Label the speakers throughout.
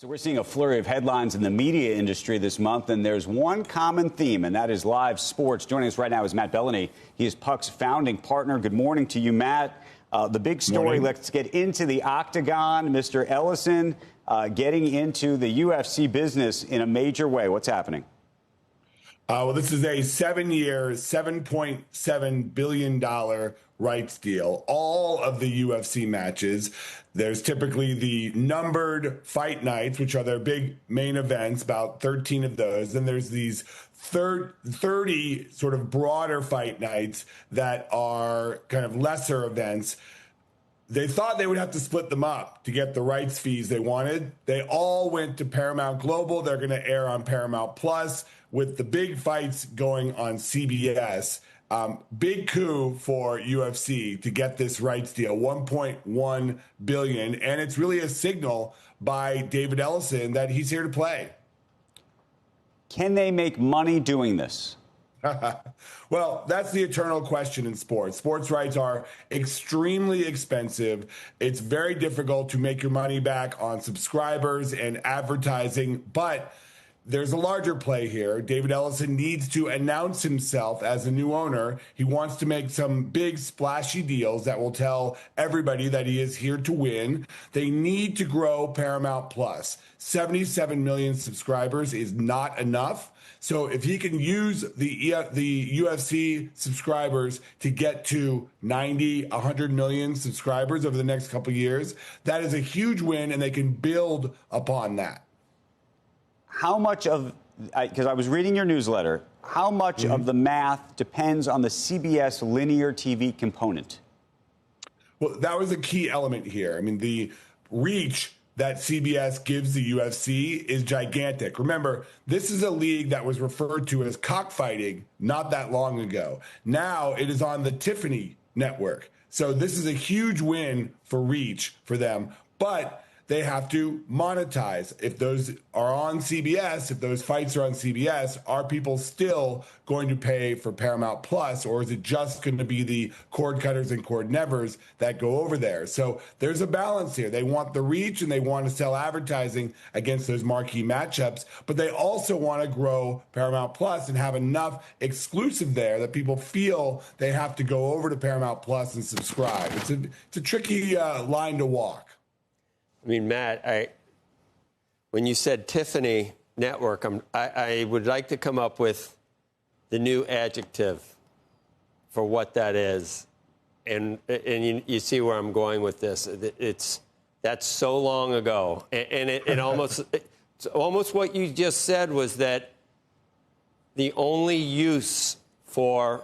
Speaker 1: So we're seeing a flurry of headlines in the media industry this month, and there's one common theme, and that is live sports. Joining us right now is Matt Belloni. He is Puck's founding partner. Good morning to you, Matt. The big story,
Speaker 2: Morning.
Speaker 1: Let's get into the octagon. Mr. Ellison getting into the UFC business in a major way. What's happening?
Speaker 2: Well, this is a 7-year, $7.7 billion rights deal. All of the UFC matches. There's typically the numbered fight nights, which are their big main events, about 13 of those. Then there's these 30 sort of broader fight nights that are kind of lesser events. They thought they would have to split them up to get the rights fees they wanted. They all went to Paramount Global. They're going to air on Paramount Plus, with the big fights going on CBS. Big coup for UFC to get this rights deal, $1.1 billion. And it's really a signal by David Ellison that he's here to play.
Speaker 1: Can they make money doing this?
Speaker 2: Well, that's the eternal question in sports. Sports rights are extremely expensive. It's very difficult to make your money back on subscribers and advertising, but there's a larger play here. David Ellison needs to announce himself as a new owner. He wants to make some big splashy deals that will tell everybody that he is here to win. They need to grow Paramount Plus. 77 million subscribers is not enough. So if he can use the UFC subscribers to get to 90, 100 million subscribers over the next couple of years, that is a huge win, and they can build upon that.
Speaker 1: How much of, because I was reading your newsletter, how much of the math depends on the CBS linear TV component?
Speaker 2: Well, that was a key element here. I mean, the reach that CBS gives the UFC is gigantic. Remember, this is a league that was referred to as cockfighting not that long ago. Now it is on the Tiffany network. So this is a huge win for reach for them. But they have to monetize. If those are on CBS, if those fights are on CBS, are people still going to pay for Paramount Plus, or is it just going to be the cord cutters and cord nevers that go over there? So there's a balance here. They want the reach and they want to sell advertising against those marquee matchups, but they also want to grow Paramount Plus and have enough exclusive there that people feel they have to go over to Paramount Plus and subscribe. It's a tricky line to walk.
Speaker 3: I mean, Matt, when you said Tiffany Network, I would like to come up with the new adjective for what that is. And you see where I'm going with this. That's so long ago. And it almost what you just said was that the only use for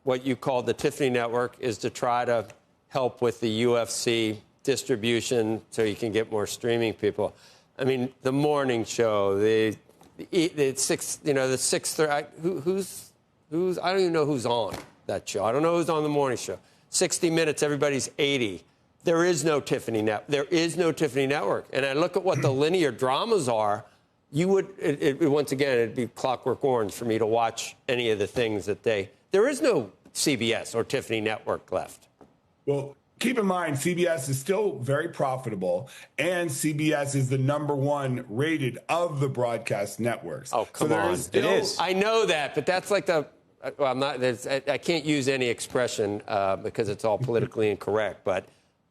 Speaker 3: what you call the Tiffany Network is to try to help with the UFC distribution so you can get more streaming people. I mean, the morning show, the 6:30. Who's I don't even know who's on that show. I don't know who's on the morning show. 60 Minutes, everybody's 80. There is no Tiffany Network. And I look at what the linear dramas are. Once again, it'd be Clockwork Orange for me to watch any of the things that there is no CBS or Tiffany Network left.
Speaker 2: Well, keep in mind, CBS is still very profitable, and CBS is the #1 rated of the broadcast networks.
Speaker 3: Oh, come on.
Speaker 1: It is.
Speaker 3: I know that, but that's like I can't use any expression because it's all politically incorrect, but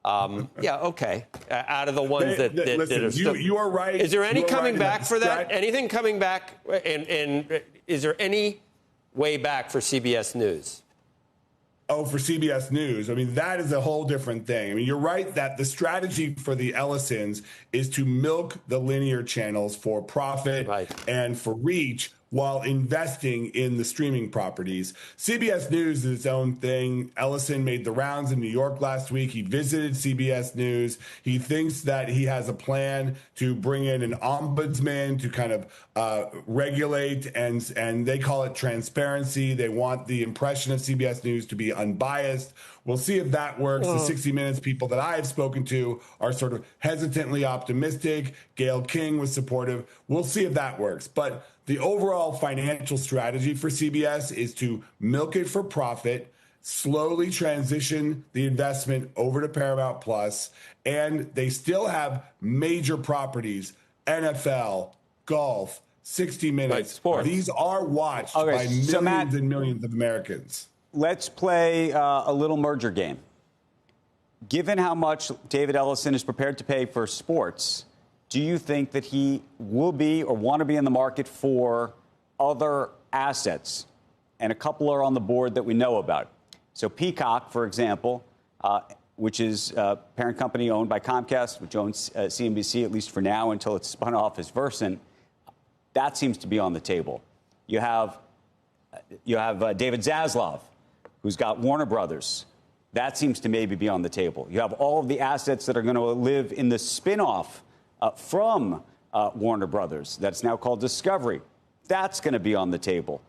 Speaker 3: yeah, okay. Out of the ones that are still,
Speaker 2: you are right.
Speaker 3: Is there any coming
Speaker 2: right
Speaker 3: back for that? Anything coming back? And is there any way back for CBS News?
Speaker 2: Oh, for CBS News. I mean, that is a whole different thing. I mean, you're right that the strategy for the Ellisons is to milk the linear channels for profit and for reach, while investing in the streaming properties. CBS News is its own thing. Ellison made the rounds in New York last week. He visited CBS News. He thinks that he has a plan to bring in an ombudsman to kind of regulate, and they call it transparency. They want the impression of CBS News to be unbiased. We'll see if that works. The 60 Minutes people that I have spoken to are sort of hesitantly optimistic. Gayle King was supportive. We'll see if that works. But the overall financial strategy for CBS is to milk it for profit, slowly transition the investment over to Paramount Plus, and they still have major properties NFL, golf, 60 Minutes.
Speaker 3: Right, sports.
Speaker 2: These are watched by millions and millions of Americans.
Speaker 1: Let's play a little merger game. Given how much David Ellison is prepared to pay for sports, do you think that he will be or want to be in the market for other assets? And a couple are on the board that we know about. So Peacock, for example, which is a parent company owned by Comcast, which owns CNBC, at least for now, until it's spun off as Versant. That seems to be on the table. You have David Zaslav, who's got Warner Brothers. That seems to maybe be on the table. You have all of the assets that are going to live in the spinoff from Warner Brothers that's now called Discovery. That's going to be on the table.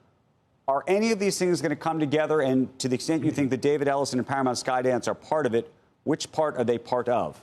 Speaker 1: Are any of these things going to come together? And to the extent you think that David Ellison and Paramount Skydance are part of it, which part are they part of?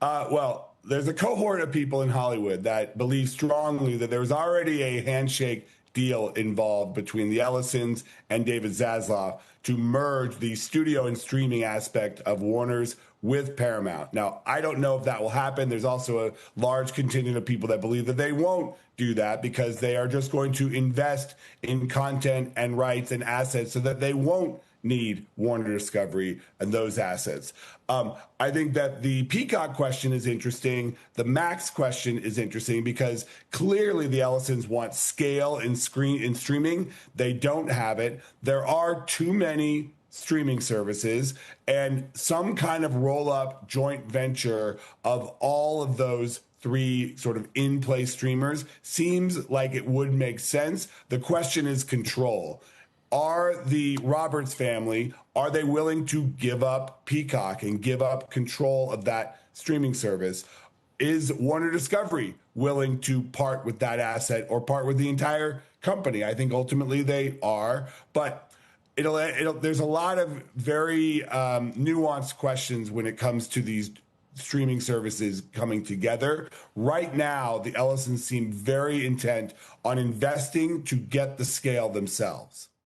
Speaker 2: Well, there's a cohort of people in Hollywood that believe strongly that there was already a handshake deal involved between the Ellisons and David Zaslav to merge the studio and streaming aspect of Warner's with Paramount. Now, I don't know if that will happen. There's also a large contingent of people that believe that they won't do that because they are just going to invest in content and rights and assets so that they won't need Warner Discovery and those assets. I think that the Peacock question is interesting. The Max question is interesting because clearly the Ellisons want scale in streaming. They don't have it. There are too many streaming services, and some kind of roll-up joint venture of all of those three sort of in-play streamers seems like it would make sense. The question is control. Are the Roberts family, are they willing to give up Peacock and give up control of that streaming service? Is Warner Discovery willing to part with that asset or part with the entire company? I think ultimately they are, but there's a lot of very nuanced questions when it comes to these streaming services coming together. Right now, the Ellisons seem very intent on investing to get the scale themselves.